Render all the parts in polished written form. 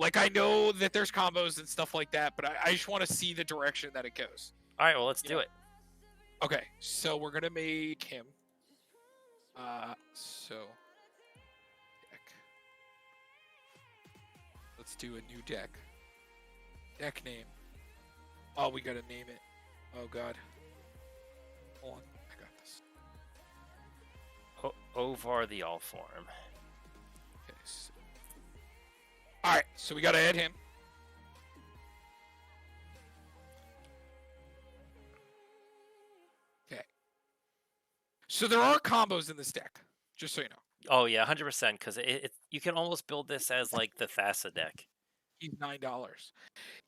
Like, I know that there's combos and stuff like that, but I just want to see the direction that it goes. All right, well, let's do it. Okay, so we're gonna make him. So deck. Let's do a new deck. Deck name. Oh, we gotta name it. Oh God. Hold on, I got this. Orvar the All Form. Okay. So... All right, so we gotta add him. Okay. So there are combos in this deck, just so you know. Oh yeah, 100%. Because you can almost build this as like the Thassa deck. He's $9.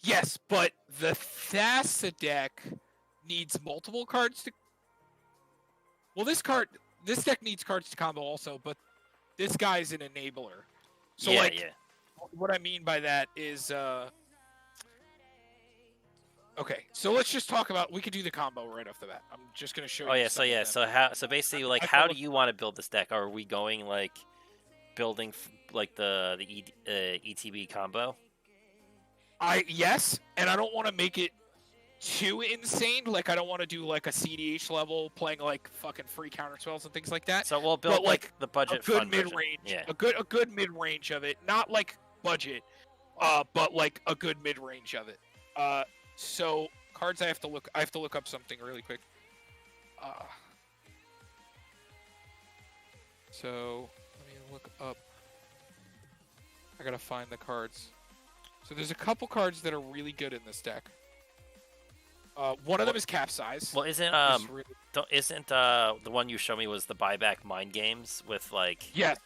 Yes, but the Thassa deck needs multiple cards to. Well, this deck needs cards to combo also, but this guy's an enabler. So yeah, like, yeah. what I mean by that is, okay. So let's just talk about. We could do the combo right off the bat. I'm just gonna show you. Oh yeah, some of them. so basically, like, how do you want to build this deck? Are we going like building like the ETB combo? Yes, and I don't want to make it too insane. Like, I don't want to do like a CDH level playing like fucking free counter spells and things like that. So we'll build like the budget a good fun mid version. range. Yeah. A good mid range of it. Not like budget, but like a good mid range of it. So cards I have to look up something really quick. So let me look up. I gotta find the cards. So there's a couple cards that are really good in this deck. One of them is Capsize. Well, isn't the one you showed me was the buyback mind games with like? Yes,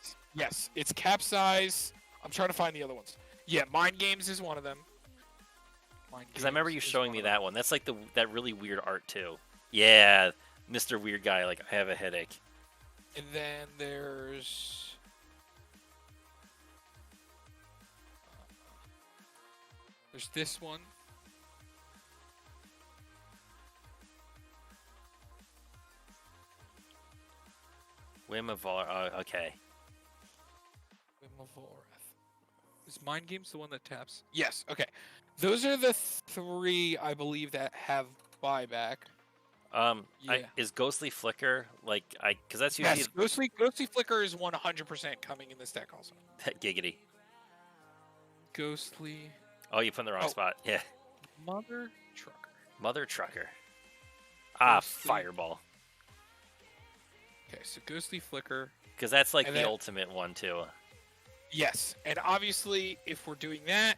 it's Capsize. I'm trying to find the other ones. Yeah, Mind Games is one of them. Because I remember you showing me that one. That's like that really weird art too. Yeah, Mr. Weird Guy. Like, I have a headache. And then there's. There's this one. Whim of okay. Whim of Volrath. Is Mind Games the one that taps? Yes. Okay. Those are the three I believe that have buyback. Yeah. Is Ghostly Flicker because that's usually Ghostly Flicker is 100% coming in this deck also. Giggity. Ghostly. Oh, you put in the wrong spot. Yeah. Mother Trucker. Mother Trucker. Ah, Fireball. Okay, so Ghostly Flicker. Because that's like the ultimate one too. Yes, and obviously if we're doing that.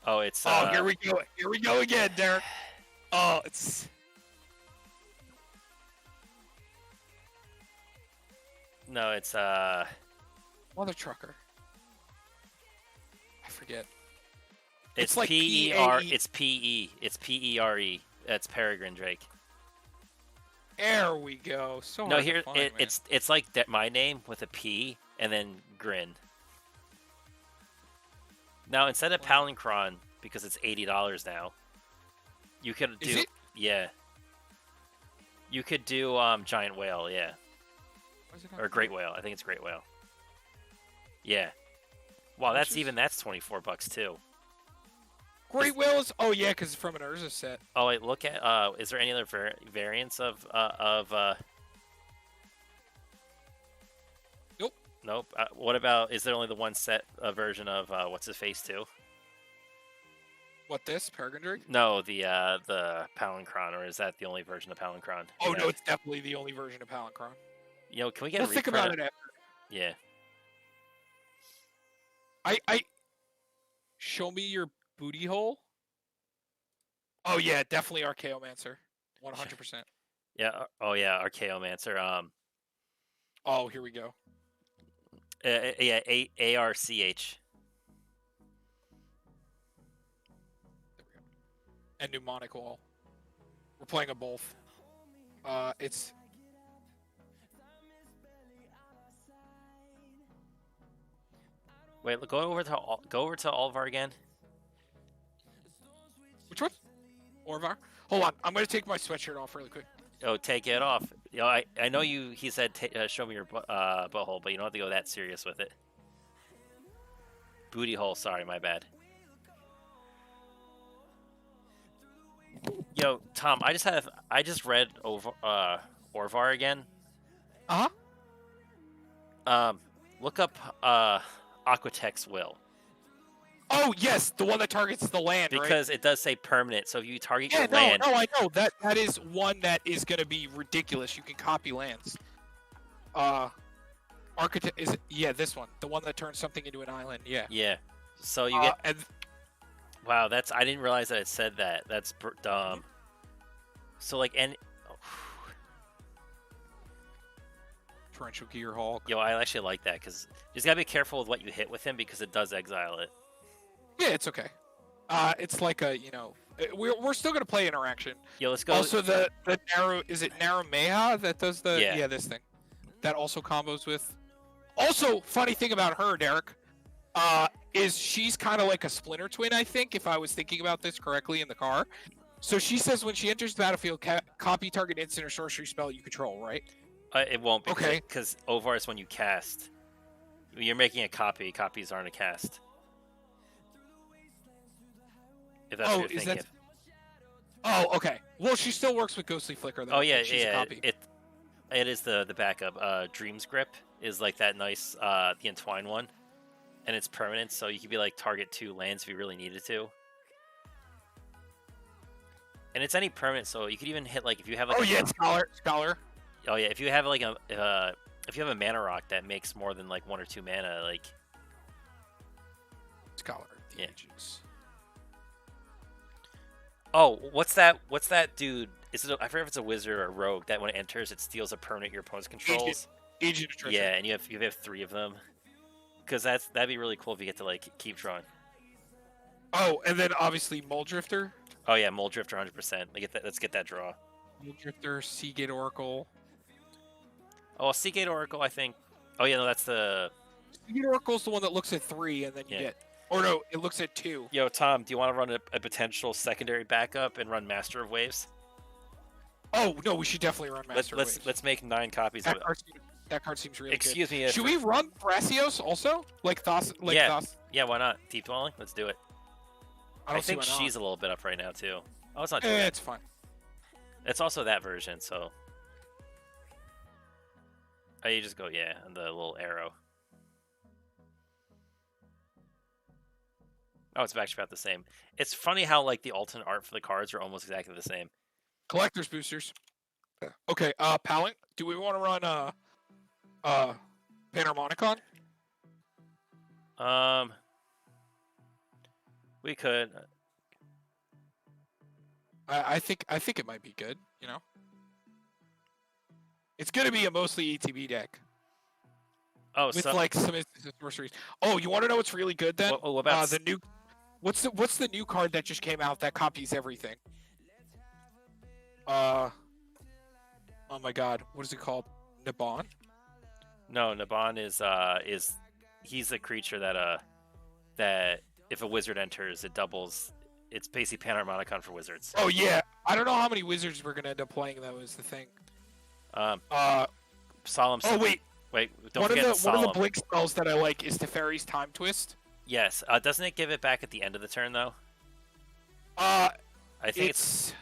Oh, it's. Oh, here we go. Here we go again, Derek. Oh, it's. No, it's Mother Trucker. I forget. It's like P-E-R. It's P-E. It's P-E-R-E. That's Peregrine Drake. There we go. So no, here it's like my name with a P and then Grin. Now instead of Palinchron, because it's $80 now, you could do You could do Giant Whale, yeah. Or Great Whale. I think it's Great Whale. Yeah. Wow, that's $24 too. Great Whale is because it's from an Urza set. Oh wait, look at is there any other variants of Nope. Nope. What about, is there only the one set version of what's his face too? What, this Peregrine Drake? No, the Palinchron, or is that the only version of Palinchron? Oh no, it's definitely the only version of Palinchron. You know, can we get? We'll think about it after. Yeah. I show me your booty hole. Oh yeah, definitely Archaeomancer, 100%. Yeah. Oh yeah, Archaeomancer. Oh, here we go. Yeah, ARCH. There we go. And Mnemonic Wall. We're playing a both. It's. Wait, go over to Orvar again. Which one? Orvar? Hold on, I'm gonna take my sweatshirt off really quick. Oh, take it off. You know, I know you. He said, "Show me your butthole," but you don't have to go that serious with it. Booty hole. Sorry, my bad. Yo, Tom, I just read over Orvar again. Uh-huh. Look up Aquatex Will. Oh yes, the one that targets the land, right? Because it does say permanent, so if you target your Yeah, land, no, I know that is one that is going to be ridiculous. You can copy lands. Architect is it? Yeah, this one, the one that turns something into an island. Yeah. yeah. So you get. And Wow, I didn't realize that it said that. That's dumb. So like torrential gear hawk. Yo, I actually like that because you just gotta be careful with what you hit with him because it does exile it. Yeah, it's okay. It's like a we're still gonna play interaction. Yo, let's go. Also, the narrow is it Narumeha that does the Yeah. this thing that also combos with. Also, funny thing about her, Derek, is she's kind of like a Splinter Twin, I think, if I was thinking about this correctly in the car. So she says when she enters the battlefield, copy target instant or sorcery spell you control, right? It won't be Okay. because Ovar is when you cast. You're making a copy. Copies aren't a cast. If that's what you're thinking. Oh, okay. Well, she still works with Ghostly Flicker, though. Oh yeah, she's a copy. It is the backup. Dream's Grip is like that nice the Entwine one, and it's permanent, so you could be like target 2 lands if you really needed to. And it's any permanent, so you could even hit like if you have like. Oh yeah, Scholar. Oh yeah, if you have like if you have a mana rock that makes more than like 1 or 2 mana, like. Scholar. Yeah. Ages. Oh, what's that dude? Is it? I forget if it's a wizard or a rogue that when it enters, it steals a permanent your opponent's controls. Agent Attrition. Yeah, and you have 3 of them. Because that'd be really cool if you get to like keep drawing. Oh, and then obviously Mole Drifter. Oh yeah, Mole Drifter 100%. Let's get that draw. Mole Drifter, Seagate Oracle. Oh, Seagate Oracle, I think. Oh yeah, no, that's the. Seagate Oracle's the one that looks at 3, and then you get. Or no, it looks at 2. Yo, Tom, do you want to run a potential secondary backup and run Master of Waves? Oh no, we should definitely run Master of Waves. Let's make 9 copies of it. That card seems really Excuse good. me. Should we run Thrasios also? Like Thos? Like yeah. Thos? Yeah, why not? Deep Dwelling? Let's do it. I think she's a little bit up right now, too. Oh, it's not too bad. It's fine. It's also that version, so. Oh, you just go, yeah, on the little arrow. Oh, it's actually about the same. It's funny how, like, the alternate art for the cards are almost exactly the same. Collector's boosters. Okay, Palink, do we want to run, Panharmonicon? We could. I think it might be good, you know? It's going to be a mostly ETB deck. Oh, with like some sorceries. Oh, you want to know what's really good then? What about the new? What's the new card that just came out that copies everything? Oh my God, what is it called? Nabon? No, Nabon is he's a creature that if a wizard enters, it doubles. It's basically Panharmonicon for wizards. Oh yeah, I don't know how many wizards we're gonna end up playing though. Is the thing. Solemn. Oh wait. Don't forget Solemn. One of the blink spells that I like is Teferi's Time Twist. Yes. Doesn't it give it back at the end of the turn though? I think it's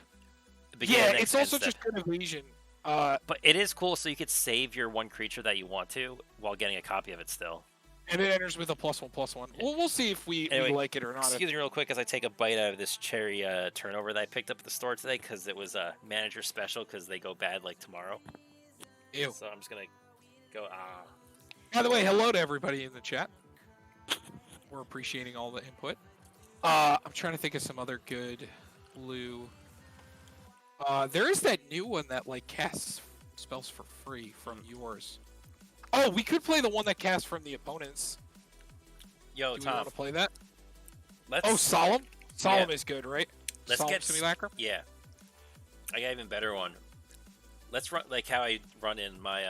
it's also just good evasion. But it is cool, so you could save your 1 creature that you want to while getting a copy of it still. And it enters with a +1/+1. We'll see if we like it or not. Excuse me real quick as I take a bite out of this cherry turnover that I picked up at the store today because it was a manager special because they go bad like tomorrow. Ew. So I'm just going to go, By the way, hello to everybody in the chat. We're appreciating all the input. I'm trying to think of some other good blue. There is that new one that like casts spells for free from yours. Oh, we could play the one that casts from the opponents. Yo, Do Tom. we want to play that? Let's... Oh, Solemn? Solemn is good, right? Let's Solemn get Simulacrum? Yeah. I got an even better one. Let's run like how I run in my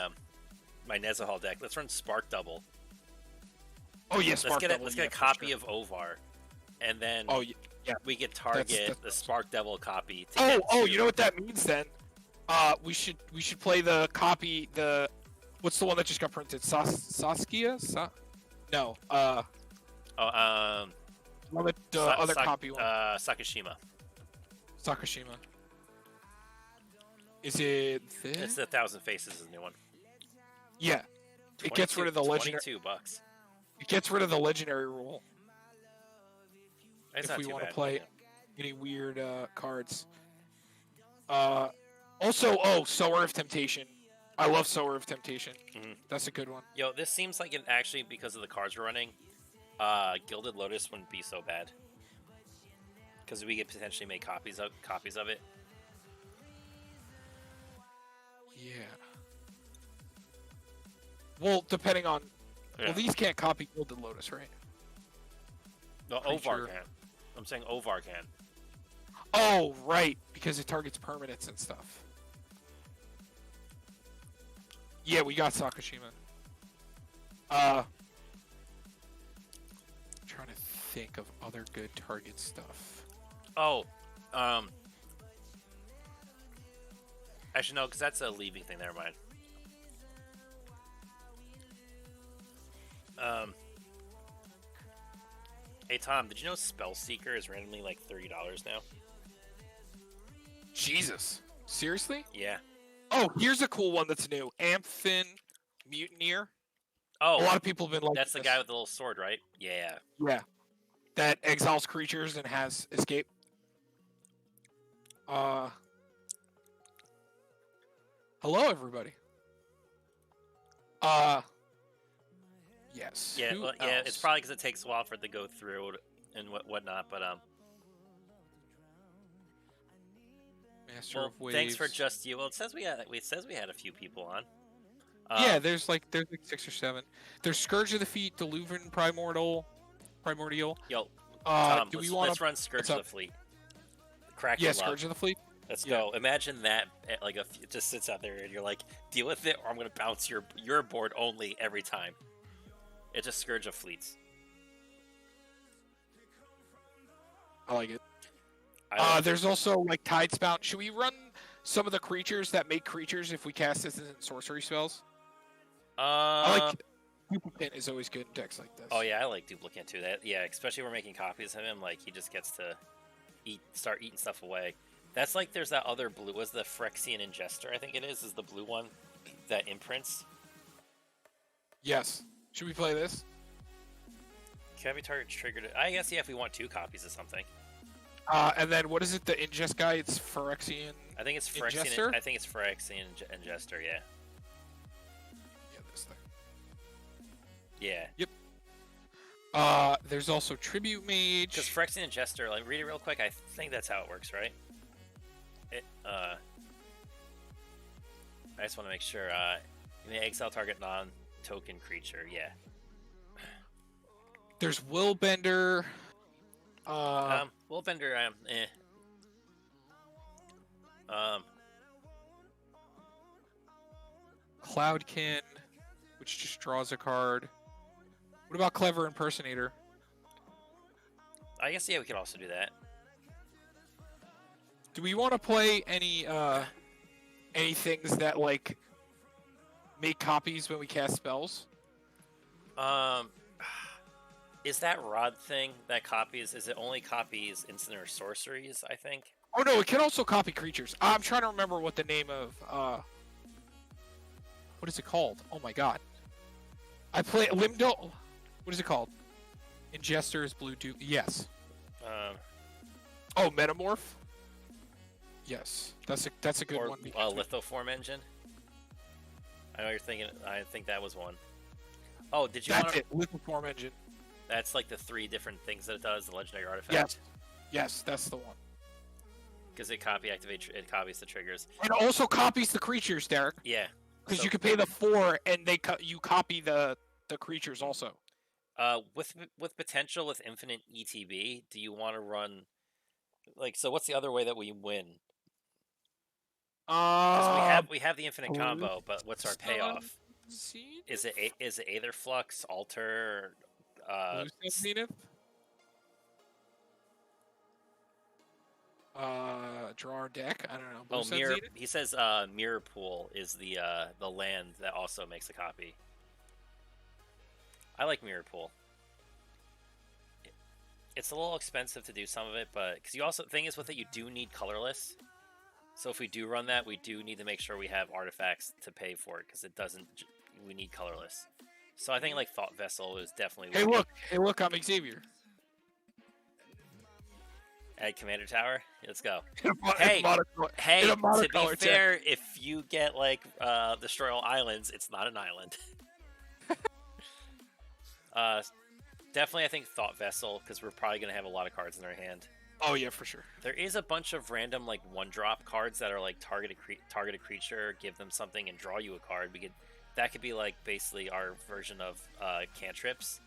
my Nezahal deck. Let's run Spark Double. Oh yeah, Spark Double. Let's get a copy of Ovar, and then yeah. we could target the Spark Devil copy. You know what that means then? We should play the copy. What's the one that just got printed? Saskia? No. Oh, One with the other copy one. Sakashima. Sakashima. Is it this? It's the Thousand Faces is the new one. Yeah. It gets rid of the legendary. $22. It gets rid of the legendary rule. It's if not we too want to bad, play yeah. any weird cards. Also, Sower of Temptation. I love Sower of Temptation. Mhm. That's a good one. Yo, this seems like it actually, because of the cards we're running, Gilded Lotus wouldn't be so bad. Because we could potentially make copies of it. Yeah. Well, depending on... Yeah. Well, these can't copy Gilded Lotus, right? No, Pretty Orvar sure. can. I'm saying Orvar can. Oh, right. Because it targets permanents and stuff. Yeah, we got Sakashima. Trying to think of other good target stuff. Oh, actually no, because that's a leaving thing. Never mind. Hey Tom, did you know Spellseeker is randomly like $30 now? Jesus. Seriously? Yeah. Oh, here's a cool one that's new. Amphin Mutineer. Oh, A lot of people have been like that's the guy with the little sword, right? Yeah. Yeah. That exiles creatures and has escape. Hello, everybody. Yes. Yeah, Who well, yeah. It's else? probably because it takes a while for it to go through and whatnot. But Master well, of Waves. thanks for just you. Well, it says we had a few people on. Yeah, there's like 6 or 7. There's Scourge of the Feet, Deluvian Primordial. Yo, Tom, do we let's want run Scourge of the Fleet. Crack Yeah, your luck. Scourge of the Fleet. Let's go. Imagine that like it just sits out there and you're like, deal with it, or I'm gonna bounce your board only every time. It's a Scourge of Fleets. I like it. I There's also like Tidespout. Should we run some of the creatures that make creatures if we cast this in sorcery spells? I like Duplicate is always good in decks like this. Oh yeah, I like Duplicate too. That especially when we're making copies of him. Like he just gets to start eating stuff away. That's like there's that other blue. Was the Phyrexian Ingester? I think it is the blue one that imprints. Yes. Should we play this? Can be target triggered? I guess yeah. If we want 2 copies of something. And then what is it? The Ingest guy? It's Phyrexian. I think it's Phyrexian. Ingester? I think it's Phyrexian Ingester. Yeah. Yeah, this thing. Yeah. Yep. There's also Tribute Mage. Because Phyrexian Ingester, like read it real quick. I think that's how it works, right? I just want to make sure. You may exile target non-token creature. Yeah. There's Willbender. Willbender. Cloudkin, which just draws a card. What about Clever Impersonator? I guess yeah, we could also do that. Do we want to play any things that like make copies when we cast spells? Is that rod thing that copies? Is it only copies instant or sorceries? I think. Oh no, it can also copy creatures. I'm trying to remember what the name of what is it called? Oh my god. I play Limdo. What is it called? Ingester is blue do Yes. Oh, Metamorph. Yes, that's a good or, one. Lithoform engine. I know you're thinking. I think that was one. Oh, did you? That's it. Lithoform engine. That's like the 3 different things that it does. The legendary artifact. Yes, that's the one. Because it it copies the triggers. And it also copies the creatures, Derek. Yeah. Because you can pay the 4, and you copy the creatures also. With potential with infinite ETB, do you want to run? Like, so what's the other way that we win? We have the infinite combo, but what's our payoff? Is it Aether Flux, Alter, Zenith? Draw our deck. I don't know. Oh, Blue Sun mirror. Zenith? He says mirror pool is the land that also makes a copy. I like mirror pool. It's a little expensive to do some of it, but because you also thing is with it, you do need colorless. So if we do run that, we do need to make sure we have artifacts to pay for it because it doesn't. We need colorless. So I think like Thought Vessel is definitely. Hey look, I'm Xavier. Add Commander Tower. Let's go. In Hey, in a to be monocolor fair, if you get like Destroy All Islands, it's not an island. Definitely, I think Thought Vessel because we're probably gonna have a lot of cards in our hand. Oh yeah, for sure. There is a bunch of random like one-drop cards that are like target a creature, give them something, and draw you a card. That could be like basically our version of cantrips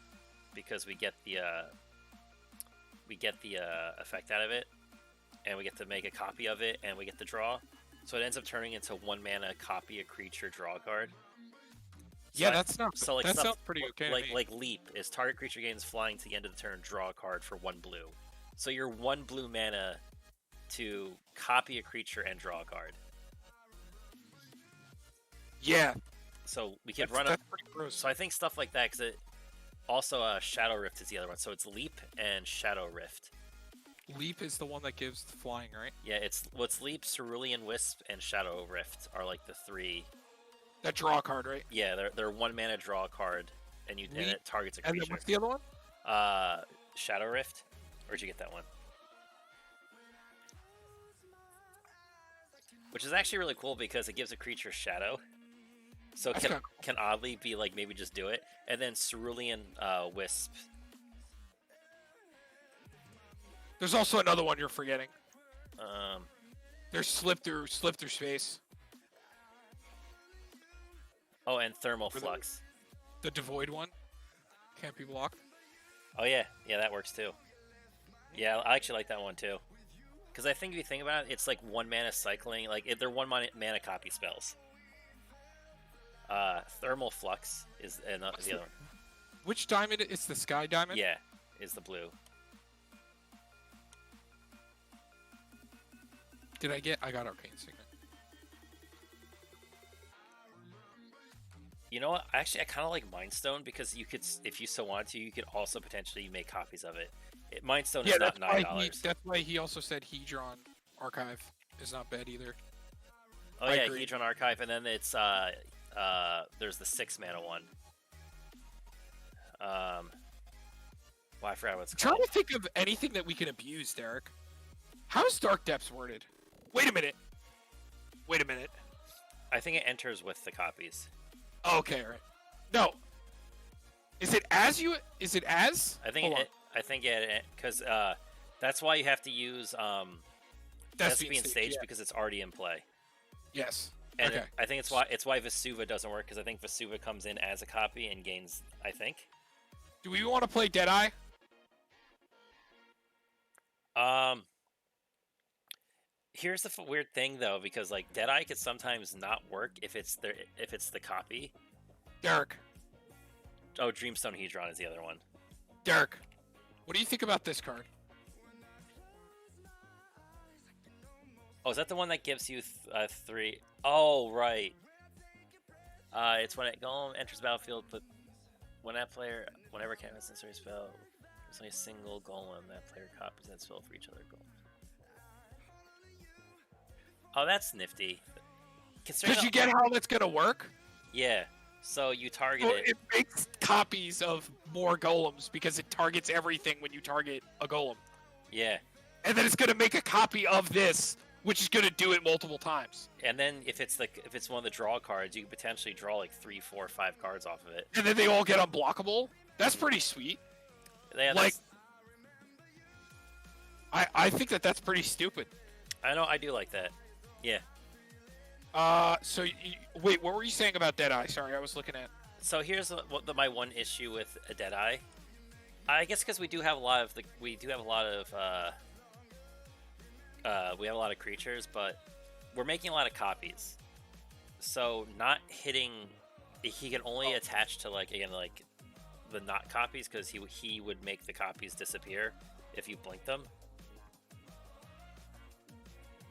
because we get the effect out of it, and we get to make a copy of it, and we get to draw. So it ends up turning into 1 mana, copy a creature, draw a card. So Yeah, that's not. so like that stuff sounds pretty okay. to me. like Leap is target creature gains flying to the end of the turn, draw a card for 1 blue. So you're 1 blue mana to copy a creature and draw a card. Yeah. So we could run up. That's pretty gross. So I think stuff like that, because it also Shadow Rift is the other one. So it's Leap and Shadow Rift. Leap is the one that gives the flying, right? Yeah, it's Leap, Cerulean Wisp, and Shadow Rift are like the 3. That draw card, right? Yeah, they're 1 mana draw card, and it targets a And creature. then what's the other one? Shadow Rift. Where'd you get that one? Which is actually really cool because it gives a creature shadow. So it can oddly be like maybe just do it. And then Cerulean Wisp. There's also another one you're forgetting. Um, There's slip through space. oh, and Thermal Flux. The devoid one can't be blocked. Oh yeah, that works too. Yeah, I actually like that one too. Because I think if you think about it, it's like 1 mana cycling. Like they're 1 mana copy spells. Thermal Flux is the other one. Which diamond? It's the sky diamond. Yeah, is the blue. Did I get? I got Arcane Signet. You know what? Actually, I kind of like Mindstone because you could, if you so wanted to, you could also potentially make copies of it. Mindstone is not $9. That's why he also said Hedron Archive is not bad either. Oh yeah, Hedron Archive, and then it's there's the 6 mana one. Well, I forgot what it's called. Trying to think of anything that we can abuse, Derek. How's Dark Depths worded? Wait a minute. I think it enters with the copies. Okay, right. No. Is it as you? Is it as? I think because that's why you have to use Thespian Stage because it's already in play. Yes. And okay. I think it's why Vesuva doesn't work because I think Vesuva comes in as a copy and gains. I think. Do we want to play Deadeye? Here's the weird thing though, because like Deadeye could sometimes not work if it's the copy. Derek. Oh, Dreamstone Hedron is the other one. Derek, what do you think about this card? Oh, is that the one that gives you 3? Oh, right. It's when it golem enters the battlefield, but when that player, whenever casts a necessary spell, there's only a single golem. That player copies that spell for each other golem. Oh, that's nifty. Because you get how that's gonna work? Yeah. So you target it. It makes copies of more golems because it targets everything when you target a golem. Yeah. And then it's gonna make a copy of this, which is gonna do it multiple times. And then if it's one of the draw cards, you can potentially draw like 3, 4, 5 cards off of it. And then they all get unblockable. That's pretty sweet. Yeah, like, I think that's pretty stupid. I know, I do like that. Yeah. So wait, what were you saying about Deadeye? Sorry, I was looking at. So here's my one issue with a Deadeye. I guess because we have a lot of creatures, but we're making a lot of copies. So not hitting, he can only attach to like the not copies because he would make the copies disappear if you blink them.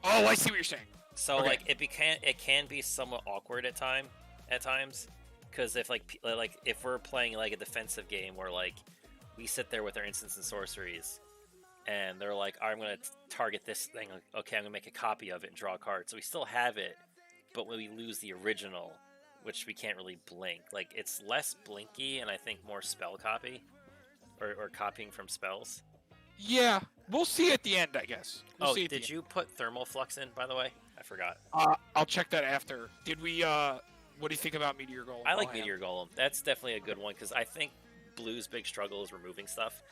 Oh, I see what you're saying. So Okay. like it can be somewhat awkward at times, because if we're playing like a defensive game where like we sit there with our instants and sorceries, and they're like, I'm gonna target this thing. Like, okay, I'm gonna make a copy of it and draw a card. So we still have it, but when we lose the original, which we can't really blink, like it's less blinky and I think more spell copy or copying from spells. Yeah, we'll see at the end, I guess. We'll see at the Did you put thermal flux in, by the way? I forgot. I'll check that after. Did we? What do you think about Meteor Golem? I like Meteor Golem. That's definitely a good one because I think Blue's big struggle is removing stuff.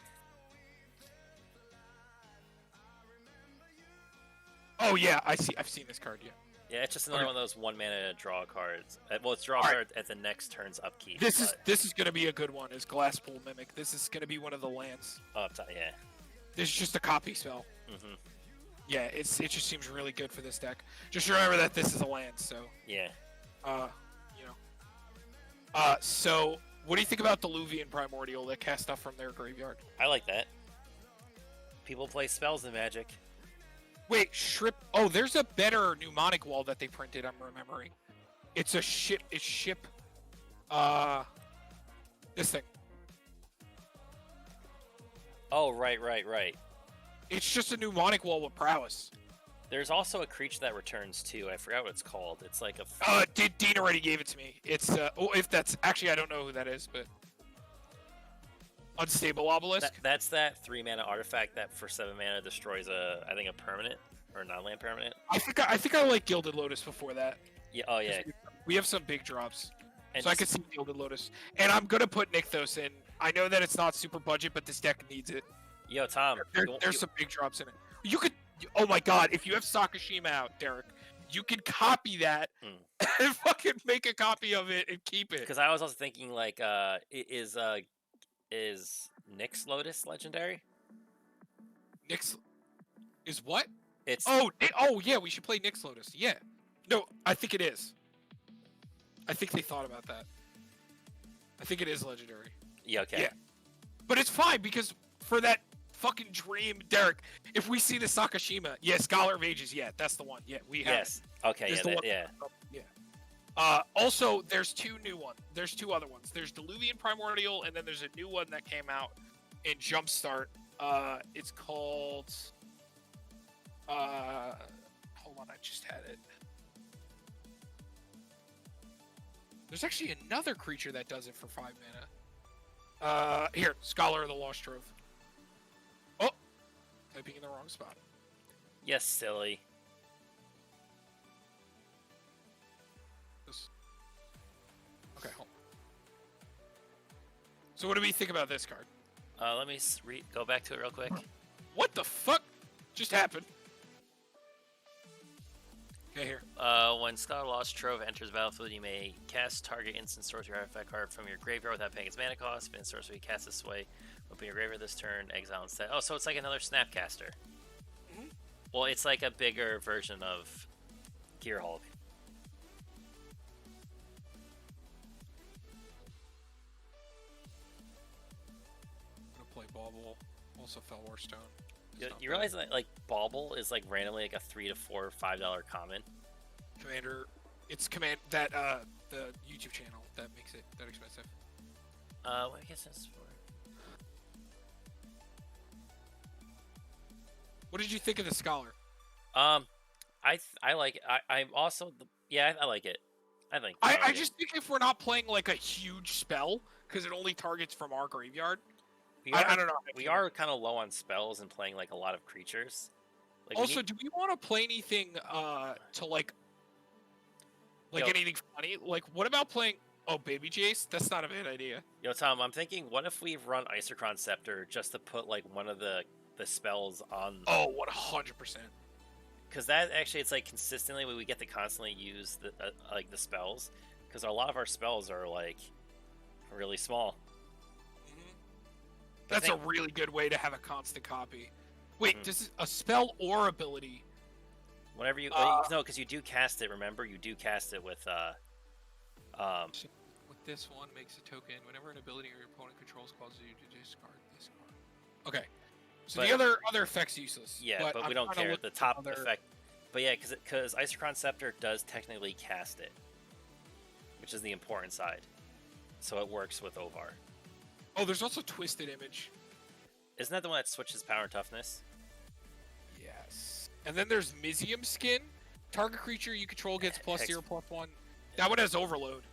Oh yeah, I see. I've seen this card. Yeah. Yeah, it's just another one of those 1 mana draw cards. Well, it's draw All card at the next turn's upkeep. This is gonna be a good one. Is Glasspool Mimic? This is gonna be one of the lands. Up top, yeah. This is just a copy spell. Mm-hmm. Yeah, it just seems really good for this deck. Just remember that this is a land, so. Yeah. You know. So what do you think about Diluvian Primordial that cast stuff from their graveyard? I like that. People play spells in Magic. Wait, Shrip. Oh, there's a better mnemonic wall that they printed. I'm remembering. It's a ship. It's ship. This thing. Oh, right. It's just a mnemonic wall with prowess. There's also a creature that returns too. I forgot what it's called. It's like a. Dean already gave it to me. It's if that's actually I don't know who that is, but Unstable Obelisk. That's that 3 mana artifact that for 7 mana destroys a permanent or non-land permanent. I think I like Gilded Lotus before that. Yeah. Oh yeah. We have some big drops, And so I could see Gilded Lotus, and I'm gonna put Nykthos in. I know that it's not super budget, but this deck needs it. Yo, Tom. There's some big drops in it. You could. Oh my God! If you have Sakashima out, Derek, you can copy that and fucking make a copy of it and keep it. Because I was also thinking like, is Nyx Lotus legendary? Nyx is what? It's oh yeah, we should play Nyx Lotus. Yeah, no, I think it is. I think they thought about that. I think it is legendary. Yeah. Okay. Yeah, but it's fine because for that fucking dream, Derek. If we see the Sakashima, yeah, Scholar of Ages, yeah, that's the one. Yeah, we have. Yes. Okay. Yeah, yeah. Also, there's two new ones. There's two other ones. There's Diluvian Primordial, and then there's a new one that came out in Jumpstart. It's called. Hold on, I just had it. There's actually another creature that does it for 5 mana. Here, Scholar of the Lost Trove. Oh, typing in the wrong spot. Yes, silly. Okay, hold on. So what do we think about this card? Let me go back to it real quick. What the fuck just happened? Okay, here. When Scholar Lost Trove enters the battlefield, you may cast target instant sorcery artifact card from your graveyard without paying its mana cost. If it's sorcery, cast this way. Open your graveyard this turn, exile instead. Oh, so it's like another Snapcaster. Mm-hmm. Well, it's like a bigger version of Gear Hulk. I'm gonna play Bauble. Also Felwar Stone. You realize that like Bauble is like randomly like a $3 to $4 or $5 common. Commander, it's command that the YouTube channel that makes it that expensive. What I guess that's for. What did you think of the Scholar? I like it. I'm also I like it. I think. I just think if we're not playing like a huge spell because it only targets from our graveyard. I don't know. We are kind of low on spells and playing like a lot of creatures. Like, also, do we want to play anything to like anything funny? Like, what about playing? Oh, Baby Jace? That's not a bad idea. Yo, Tom, I'm thinking, what if we run Isochron Scepter just to put like one of the spells on? Oh, 100%. Because that actually, it's like consistently we get to constantly use the like the spells. Because a lot of our spells are like really small. That's a really good way to have a constant copy. Wait, does a spell or ability? Whenever you no, because you do cast it. Remember, you do cast it with With this one, makes a token whenever an ability or your opponent controls causes you to discard this card. Okay, so the other effect's useless. Yeah, but we don't care. The top effect, But yeah, because Isochron Scepter does technically cast it, which is the important side. So it works with Orvar. Oh, there's also Twisted Image. Isn't that the one that switches power and toughness? Yes. And then there's Mizium Skin. Target creature you control gets +0, +1. That one has Overload.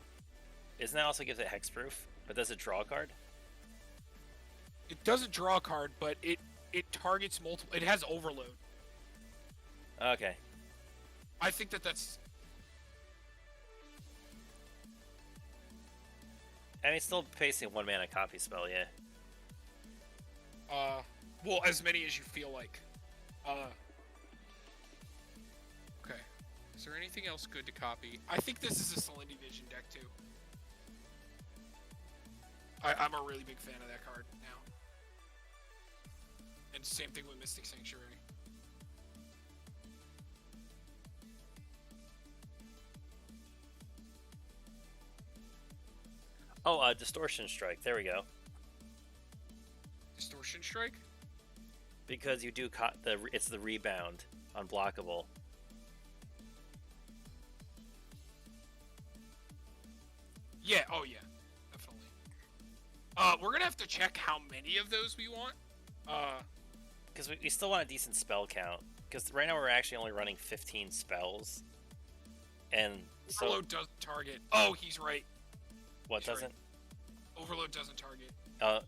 Isn't that also gives it Hexproof? But does it draw a card? It doesn't draw a card, but it targets multiple. It has Overload. Okay. I think that's. I mean, still facing 1 mana copy spell, yeah. Well, as many as you feel like. Okay. Is there anything else good to copy? I think this is a Salinity Vision deck too. I'm a really big fan of that card now. And same thing with Mystic Sanctuary. Oh, Distortion Strike. There we go. Distortion Strike? Because you do it's the rebound, unblockable. Yeah, oh yeah. Definitely. We're gonna have to check how many of those we want. Because we still want a decent spell count. Because right now we're actually only running 15 spells. And so... Overload doesn't target. Oh, he's right. What doesn't? Overload doesn't target.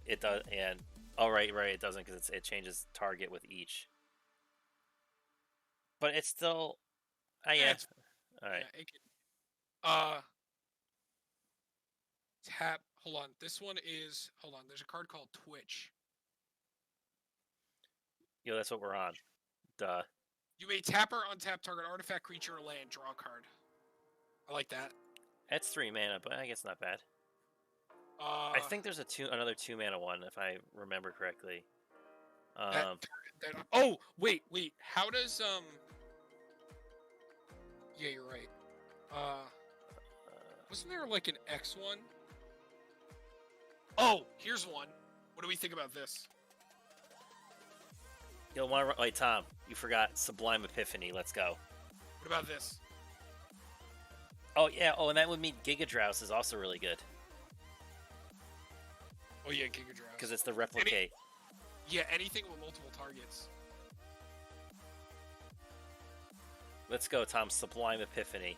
It does, and... Oh, right, it doesn't, because it changes target with each. But it's still... yeah. Alright. Yeah, it can... Tap... Hold on. This one is... Hold on. There's a card called Twitch. Yo, that's what we're on. Duh. You may tap or untap target artifact, creature, or land. Draw a card. I like that. It's 3 mana, but I guess not bad. I think there's another 2 mana one, if I remember correctly. Oh, wait. How does Yeah, you're right. Wasn't there like an X one? Oh, here's one. What do we think about this? You'll want to... Wait, Tom, you forgot Sublime Epiphany. Let's go. What about this? Oh, yeah. Oh, and that would mean Giga Drowse is also really good. Oh, yeah, Giga Drowse. Because it's the replicate. Anything with multiple targets. Let's go, Tom. Sublime Epiphany.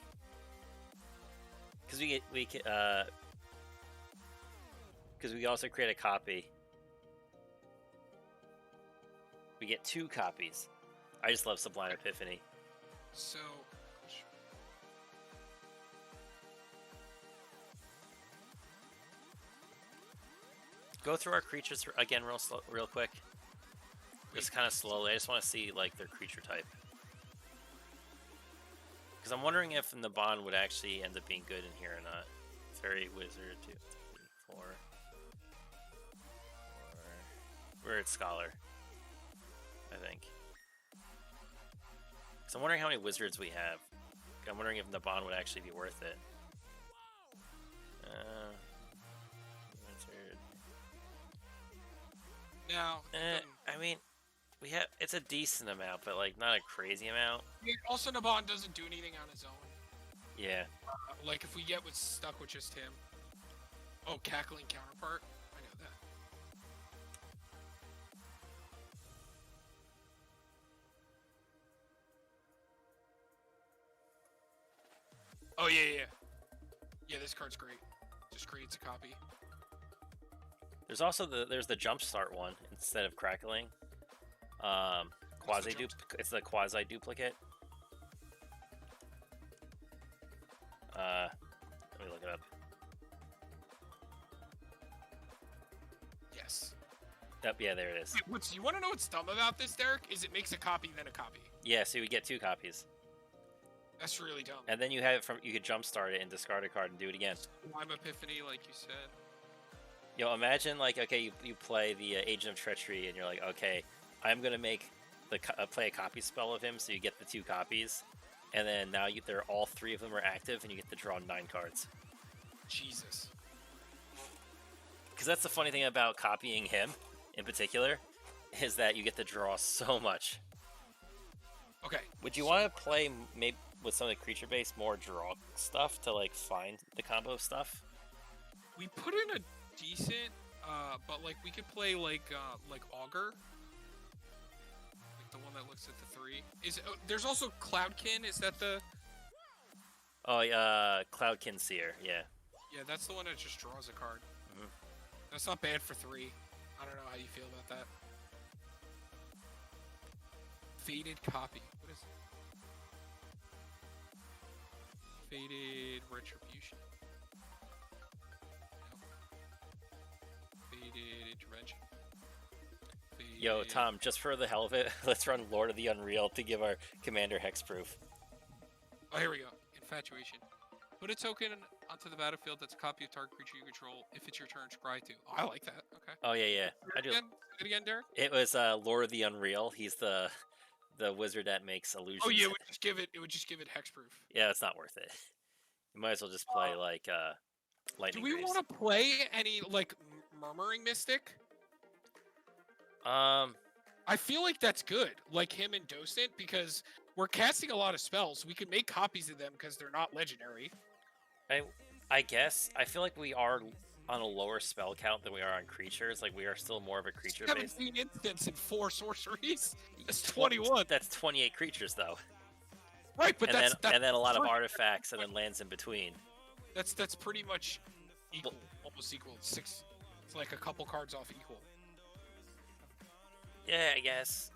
Because we can also create a copy. We get 2 copies. I just love Sublime Epiphany. So... Go through our creatures again real quick. Just kind of slowly. I just want to see like their creature type. Because I'm wondering if Naban would actually end up being good in here or not. Fairy, Wizard, 2, 3, 4. Weird Scholar, I think. So I'm wondering how many wizards we have. I'm wondering if Naban would actually be worth it. Wizard. Now, I mean, it's a decent amount, but like not a crazy amount. Also, Naban doesn't do anything on his own. Yeah. Like if we get stuck with just him. Oh, Cackling Counterpart. I know that. Oh yeah. Yeah, this card's great. Just creates a copy. There's also the Jumpstart one instead of Crackling. It's the quasi duplicate. Let me look it up. Yes. Yep, yeah, there it is. Wait, you want to know what's dumb about this, Derek? Is it makes a copy then a copy. Yeah, so we get 2 copies. That's really dumb. And then you could jumpstart it and discard a card and do it again. Sublime Epiphany, like you said. Yo, imagine like, okay, you play the Agent of Treachery and you're like, okay, I'm gonna make play a copy spell of him, so you get the 2 copies, and then now all 3 of them are active, and you get to draw 9 cards. Jesus. Because that's the funny thing about copying him, in particular, is that you get to draw so much. Okay. Would you want to play maybe with some of the creature-based more draw stuff to like find the combo stuff? We put in a decent, but like we could play like Augur, like the one that looks at the 3. There's also Cloudkin. Is that the? Oh, Cloudkin Seer, yeah. Yeah, that's the one that just draws a card. Mhm. That's not bad for 3. I don't know how you feel about that. Faded copy. What is it? Faded retribution. No. Faded intervention. Faded... Yo, Tom, just for the hell of it, let's run Lord of the Unreal to give our commander hexproof. Oh, here we go. Infatuation. Put a token onto the battlefield that's a copy of target creature you control. If it's your turn, scry 2. Oh, I like that. Okay. Oh yeah. I do. Say it again, Derek. It was Lord of the Unreal. He's the wizard that makes illusions. Oh yeah, it would just give it hexproof. Yeah, it's not worth it. You might as well just play like Lightning. Do we want to play any like Murmuring Mystic? I feel like that's good, like him and Docent, because we're casting a lot of spells. We can make copies of them because they're not legendary. I guess I feel like we are on a lower spell count than we are on creatures. Like we are still more of a creature based. 17 instants and 4 sorceries. That's 21. That's 28 creatures though. Right, but and then a lot of artifacts and then lands in between. That's pretty much equal, almost equal. It's like a couple cards off equal. Yeah, I guess.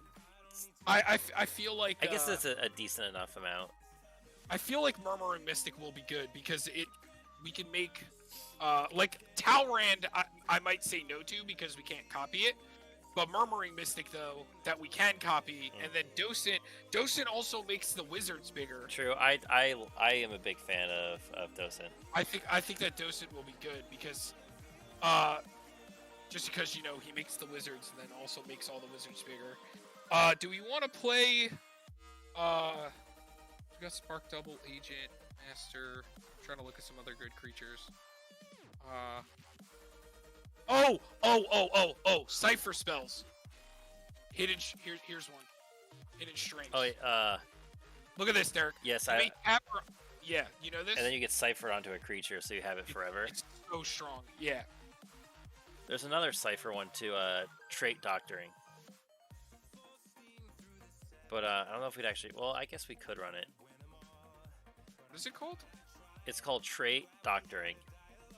I feel like I guess it's a decent enough amount. I feel like Murmuring Mystic will be good because we can make like Talrand I might say no to because we can't copy it. But Murmuring Mystic though that we can copy, and then Docent also makes the wizards bigger. True. I am a big fan of Docent. I think that Docent will be good because just because, you know, he makes the wizards and then also makes all the wizards bigger. Do we want to play... we got Spark Double, Agent, Master. I'm trying to look at some other good creatures. Cipher spells. Hidden... Here's one. Hidden Strength. Oh, yeah, look at this, Derek. Yes, yeah, you know this? And then you get Cipher onto a creature, so you have it forever. It's so strong, yeah. There's another Cipher one too, Trait Doctoring. But I don't know if we'd actually... Well, I guess we could run it. What is it called? It's called Trait Doctoring.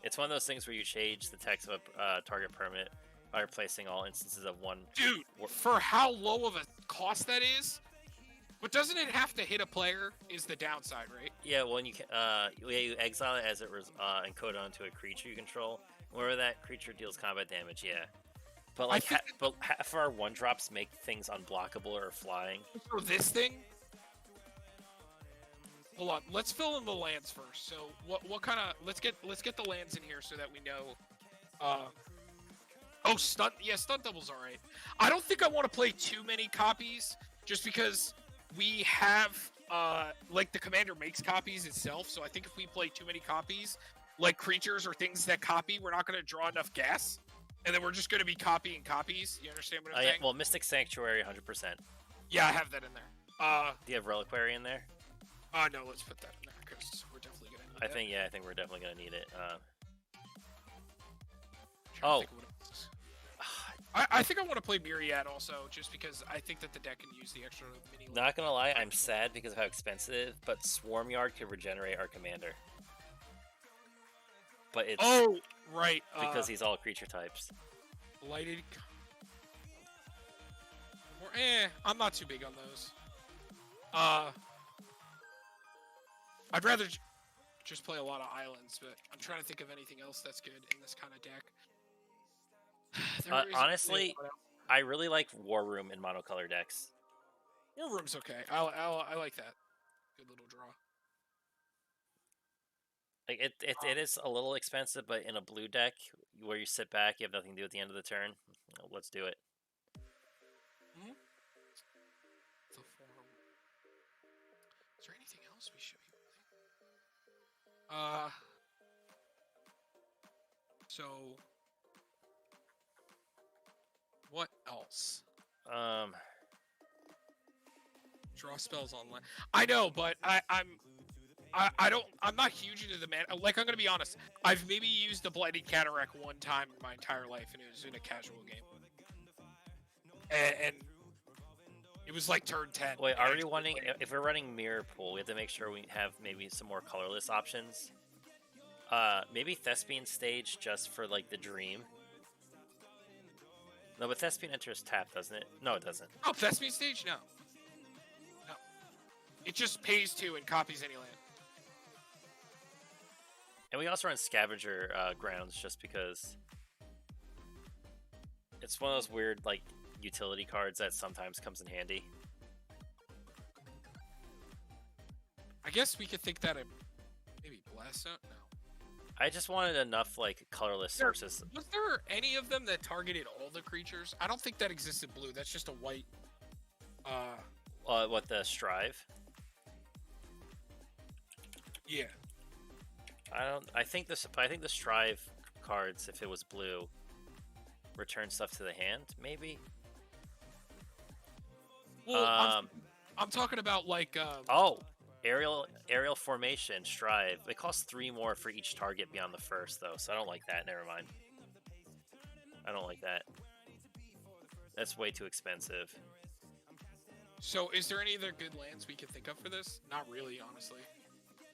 It's one of those things where you change the text of a target permanent by replacing all instances of one... Dude, for how low of a cost that is... But doesn't it have to hit a player is the downside, right? Yeah, when you exile it as it encode onto a creature you control. Whenever that creature deals combat damage, yeah. But like, but half our 1-drops make things unblockable or flying. For this thing? Hold on, let's fill in the lands first. So what kind of... Let's get the lands in here so that we know... Oh, stunt... Yeah, stunt double's alright. I don't think I want to play too many copies, just because we have... like, the commander makes copies itself, so I think if we play too many copies, like creatures or things that copy, we're not going to draw enough gas. And then we're just going to be copying copies. You understand what I'm saying? Yeah, well, Mystic Sanctuary, 100%. Yeah, I have that in there. Do you have Reliquary in there? No, let's put that in there, because we're definitely going to need that. I think we're definitely going to need it. I think I want to play Myriad also, just because I think that the deck can use the extra mini... Not going to lie, I'm sad because of how expensive it is, but Swarm Yard could regenerate our commander. But it's... Oh, right. Because he's all creature types. Blighted... I'm not too big on those. I'd rather just play a lot of islands, but I'm trying to think of anything else that's good in this kind of deck. Honestly, I really like War Room in monocolor decks. War Room's okay. I like that. Good little draw. Like it is a little expensive, but in a blue deck where you sit back, you have nothing to do at the end of the turn. Let's do it. Mm-hmm. The form. Is there anything else we should be playing? So what else? Draw spells online. I know, but I'm not huge into the mana. Like, I'm gonna be honest. I've maybe used the Blighted Cataract one time in my entire life, and it was in a casual game. And it was like turn 10. Wait, are we running? If we're running Mirror Pool, we have to make sure we have maybe some more colorless options. Maybe Thespian Stage just for like the dream. No, but Thespian enters tap, doesn't it? No, it doesn't. Oh, Thespian Stage? No. No. It just pays 2 and copies any land. And we also run Scavenger Grounds just because it's one of those weird like utility cards that sometimes comes in handy. I guess we could think that maybe Blast Out? No. I just wanted enough like colorless sources. Was there any of them that targeted all the creatures? I don't think that exists in blue. That's just a white. What, the Strive? Yeah. I think the Strive cards, if it was blue, return stuff to the hand, maybe. Well, I'm talking about like. Oh, aerial formation Strive. It costs 3 more for each target beyond the first, though, so I don't like that. Never mind. I don't like that. That's way too expensive. So, is there any other good lands we can think of for this? Not really, honestly.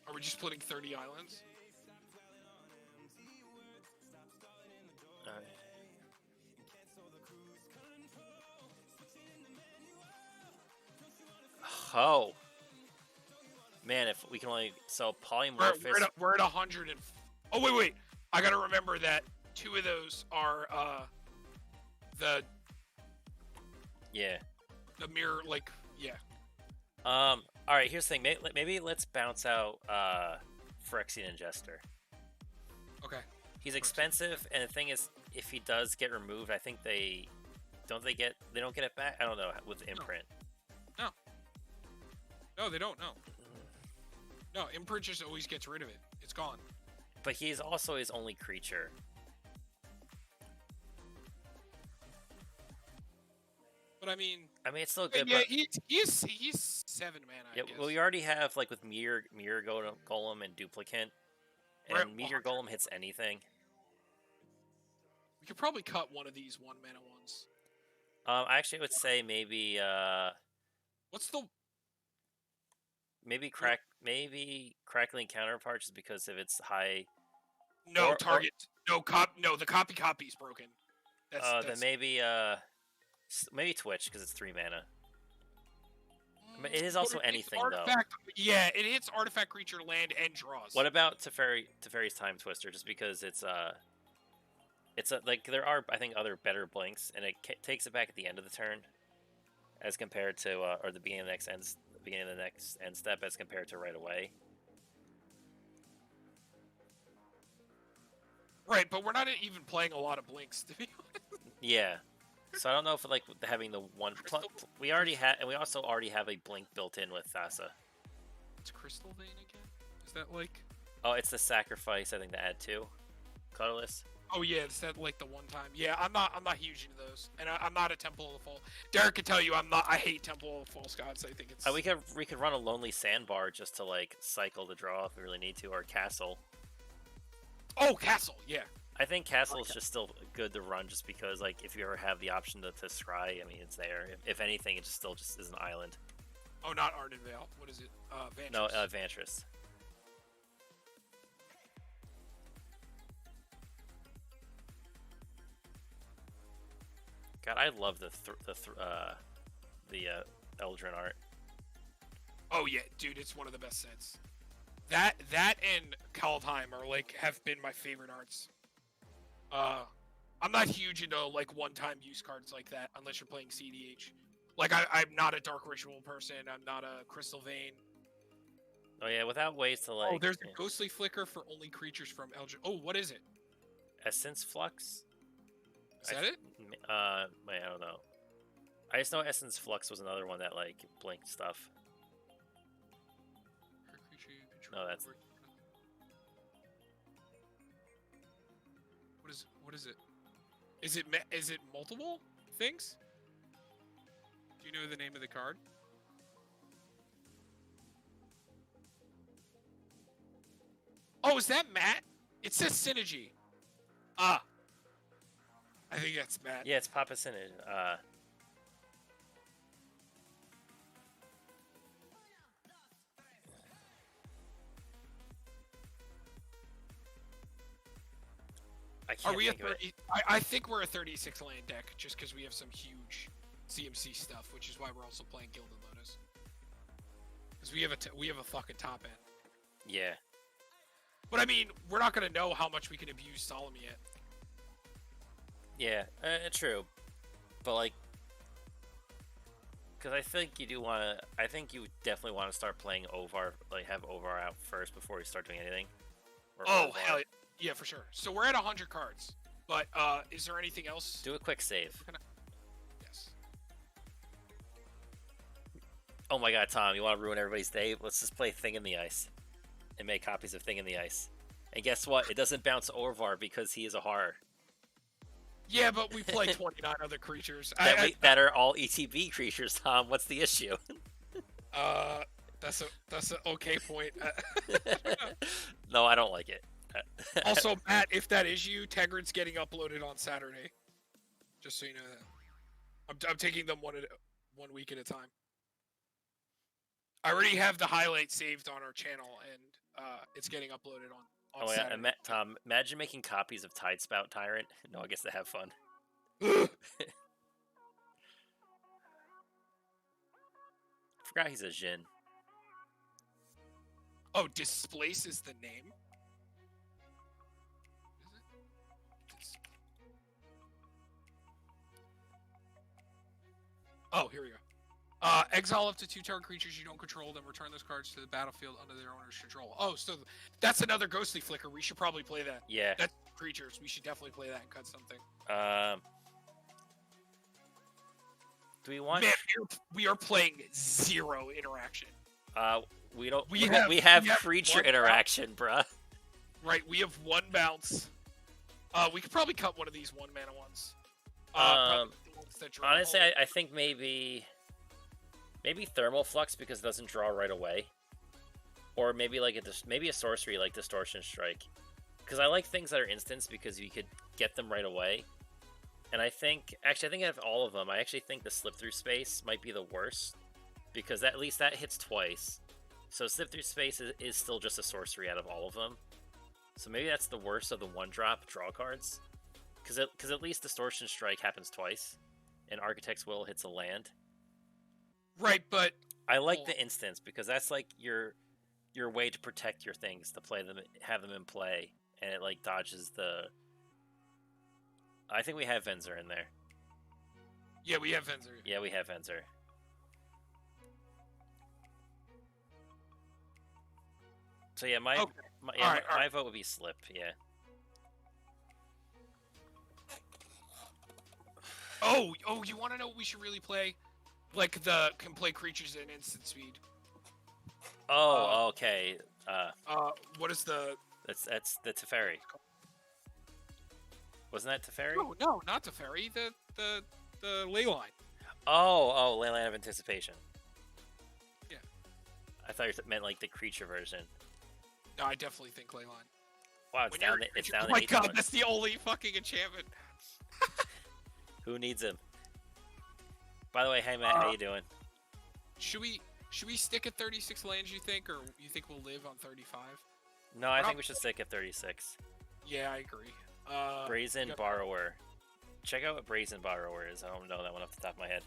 Are we just splitting 30 islands? Oh. Man, if we can only... So, Polymorphous... We're at 100 and... Oh, wait. I gotta remember that 2 of those are, the... Yeah. The mirror, like, yeah. Alright, here's the thing. Maybe let's bounce out, Phyrexian Ingester. Okay. He's expensive, and the thing is, if he does get removed, I think they... Don't get it back? I don't know, with Imprint. No, they don't, no. No, Imprint just always gets rid of it. It's gone. But he's also his only creature. But I mean, it's still good. Yeah, but... he's 7 mana. Yeah, I guess. well, we already have like with Meteor Golem and Duplicant, and Meteor Golem hits anything. We could probably cut one of these 1 mana ones. I actually would say maybe What's the... Maybe Crackling Counterpart, just because of its high. No target. No, the copy's broken. Then maybe Twitch, because it's 3 mana. I mean, it is also anything though. Yeah, it hits artifact, creature, land, and draws. What about Teferi's Time Twister? Just because it's like there are, I think, other better blinks, and it takes it back at the end of the turn, as compared to or the beginning of the next end step, as compared to right away. Right, but we're not even playing a lot of blinks, to be honest. Yeah. So I don't know if like having the one we already had, and we also already have a blink built in with Thassa. It's Crystal Vein again? Is that like? Oh, it's the sacrifice. I think to add 2 colorless. Oh yeah, is that like the one time? Yeah, I'm not huge into those, and I'm not a Temple of the Fall. Derek can tell you I'm not. I hate Temple of the False Gods. I think it's. We could run a Lonely Sandbar just to like cycle the draw if we really need to, or Castle. Oh, Castle, yeah. I think Castle is just still good to run, just because like if you ever have the option to scry, I mean it's there. If anything, it just is an island. Oh, not Ardenvale. What is it? Vantress. No, Vantress. God, I love the Eldrin art. Oh yeah, dude, it's one of the best sets. That and Kaldheim are like have been my favorite arts. I'm not huge into like one-time use cards like that unless you're playing CDH. Like I'm not a Dark Ritual person. I'm not a Crystal Vein. Oh yeah, without ways to like. Oh, there's a Ghostly Flicker for only creatures from Eldritch. Oh, what is it? Essence Flux. Is that it? Wait, I don't know. I just know Essence Flux was another one that like blinked stuff. No, that's. What is it? Is it multiple things? Do you know the name of the card? Oh, is that Matt? It says Synergy. Ah. I think that's Matt. Yeah, it's Papa Synod. I can't Are we think at of it. 30? I think we're a 36 land deck just because we have some huge CMC stuff, which is why we're also playing Gilded Lotus. Because we have a fucking top end. Yeah. But I mean, we're not gonna know how much we can abuse Solemn yet. Yeah, true. But like, because I think you do want to. I think you definitely want to start playing Orvar. Like, have Orvar out first before you start doing anything. Or Oh Orvar. hell yeah, for sure. So we're at 100 cards. But is there anything else? Do a quick save. Yes. Oh my god, Tom, you want to ruin everybody's day? Let's just play Thing in the Ice. And make copies of Thing in the Ice. And guess what? It doesn't bounce Orvar because he is a horror. Yeah, but we play 29 other creatures. That are all ETB creatures, Tom. What's the issue? That's an okay point. No, I don't like it. Also, Matt, if that is you, Tegrid's getting uploaded on Saturday. Just so you know that. I'm taking them one week at a time. I already have the highlight saved on our channel, and it's getting uploaded on Saturday. Yeah, Tom, imagine making copies of Tidespout Tyrant. No, I guess to have fun. Forgot he's a Jin. Oh, Displace is the name? Is it? Oh, here we go. Exile up to 2 target creatures you don't control, then return those cards to the battlefield under their owner's control. Oh, so that's another Ghostly Flicker. We should probably play that. Yeah. That's creatures. We should definitely play that and cut something. Do we want? Man, we are playing 0 interaction. We don't. We have have creature one interaction, bruh. Right, we have 1 bounce. We could probably cut one of these 1-mana ones. Probably the ones that draw Honestly, home. I think maybe Thermal Flux because it doesn't draw right away, or maybe like a sorcery like Distortion Strike, because I like things that are instants because you could get them right away. And I think I have all of them. I actually think the Slip Through Space might be the worst because at least that hits twice. So Slip Through Space is still just a sorcery out of all of them. So maybe that's the worst of the 1-drop draw cards. Because at least Distortion Strike happens twice, and Architect's Will hits a land. Right, but I like the instants because that's like your way to protect your things, to play them, have them in play, and it like dodges the. I think we have Venzer in there. yeah, we have Venzer. Yeah, we have Venzer. So yeah, my vote would be Slip. Yeah. Oh, you want to know what we should really play? Like can play creatures in instant speed. Oh, okay. What is the? That's the Teferi. Wasn't that Teferi? No, not Teferi. The Leyline. Oh, Leyline of Anticipation. Yeah. I thought you meant like the creature version. No, I definitely think Leyline. Wow, it's down. It's down. Oh my god, that's the only fucking enchantment. Who needs him? By the way, hey Matt, how you doing? Should we stick at 36 lands? You think, or you think we'll live on 35? No, I think we should stick at 36. Yeah, I agree. Brazen Borrower. Check out what Brazen Borrower is. I don't know that one off the top of my head.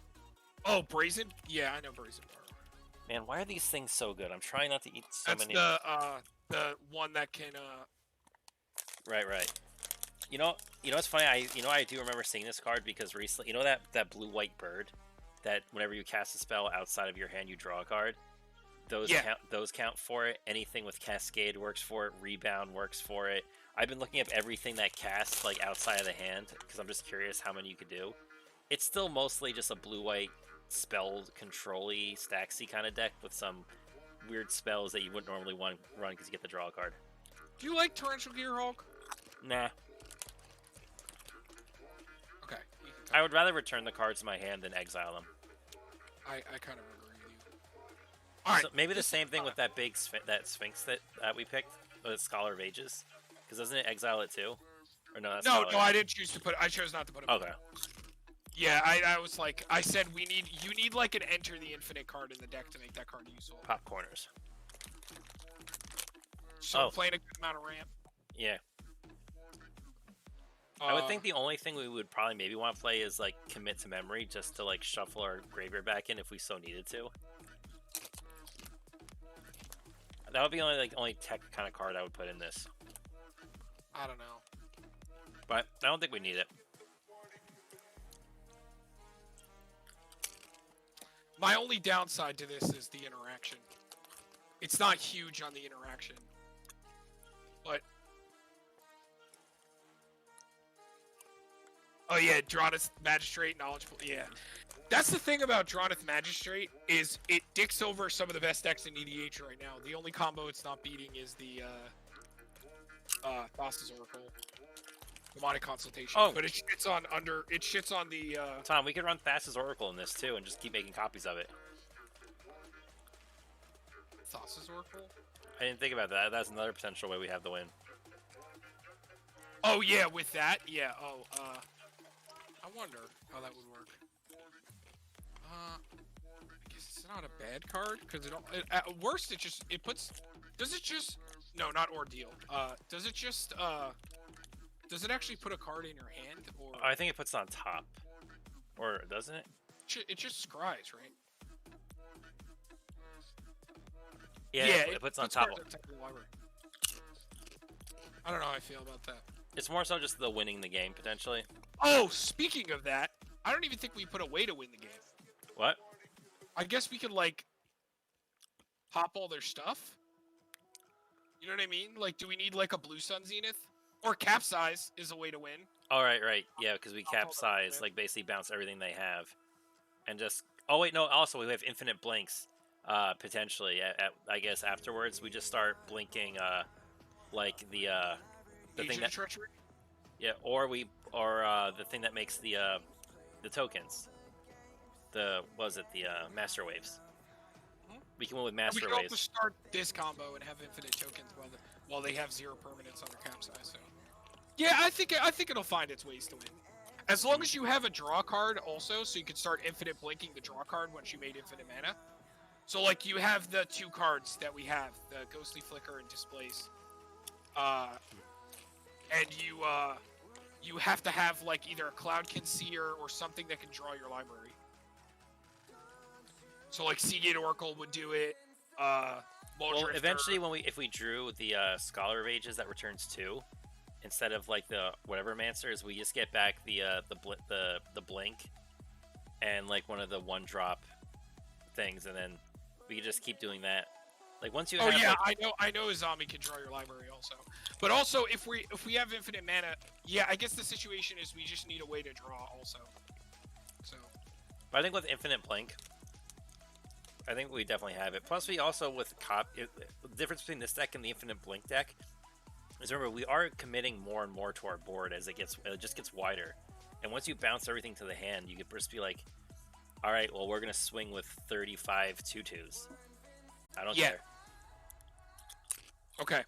Oh, Brazen? Yeah, I know Brazen Borrower. Man, why are these things so good? I'm trying not to eat so many. That's the one that can. Right. You know what's funny? I do remember seeing this card because recently, that blue-white bird, that whenever you cast a spell outside of your hand, you draw a card. Those count for it. Anything with Cascade works for it. Rebound works for it. I've been looking up everything that casts like outside of the hand because I'm just curious how many you could do. It's still mostly just a blue-white spell control-y, stacksy kind of deck with some weird spells that you wouldn't normally run because you get the draw card. Do you like Torrential Gearhulk? Nah. Okay. I would rather return the cards to my hand than exile them. I kind of agree with you. All right. So maybe the same thing with that big that Sphinx that we picked. Scholar of Ages? Because doesn't it exile it too? Or no, that's No, Scholar. no, I didn't choose to put. I chose not to put it. Okay. Yeah, I was like, I said you need like an enter the infinite card in the deck to make that card useful. Pop corners. So playing a good amount of ramp. Yeah. I would think the only thing we would probably maybe want to play is like commit to memory, just to like shuffle our graveyard back in if we so needed to. That would be only tech kind of card I would put in this. I don't know. But I don't think we need it. My only downside to this is the interaction. It's not huge on the interaction. But... Oh yeah, Dronith Magistrate, knowledgeable, yeah. That's the thing about Dronith Magistrate, is it dicks over some of the best decks in EDH right now. The only combo it's not beating is the, Thassa's Oracle. Demonic Consultation. Oh. But it shits on the, Tom, we could run Thassa's Oracle in this too, and just keep making copies of it. Thassa's Oracle? I didn't think about that. That's another potential way we have the win. Oh yeah, with that, yeah. I wonder how that would work. I guess it's not a bad card because at worst it puts. Does it just? No, not Ordeal. Does it actually put a card in your hand or? I think it puts it on top, or doesn't it? It just scries, right? Yeah, it puts on top. I don't know how I feel about that. It's more so just the winning the game potentially. Oh, speaking of that, I don't even think we put a way to win the game. What? I guess we could like pop all their stuff. You know what I mean? Like, do we need like a Blue Sun Zenith or Capsize is a way to win? All right, right, yeah, because we capsize, like basically bounce everything they have, and just. Oh wait, no. Also, we have infinite blinks. Potentially, I guess afterwards we just start blinking, like the thing that treachery. Yeah, or the thing that makes the tokens. The master waves. Mm-hmm. We can win with master we can waves. also start this combo and have infinite tokens while they have 0 permanence on their capsize. So yeah, I think it'll find its ways to win. As long as you have a draw card also, so you can start infinite blinking the draw card once you made infinite mana. So like you have the 2 cards that we have, the Ghostly Flicker and Displace. And you have to have like either a Cloud Conceer or something that can draw your library. So like Seagate Oracle would do it. Well, eventually if we drew the Scholar of Ages that returns 2, instead of like the whatever Mancers, we just get back the blink and like one of the 1-drop things, and then we can just keep doing that. Like once you. Oh have, yeah, like... I know a zombie can draw your library also. But also if we have infinite mana, yeah, I guess the situation is we just need a way to draw also. So. But I think with infinite blink, I think we definitely have it. Plus, we also with the difference between this deck and the infinite blink deck is, remember, we are committing more and more to our board as it just gets wider. And once you bounce everything to the hand, you could just be like, all right, well, we're gonna swing with 35 2/2s. I don't care. Okay.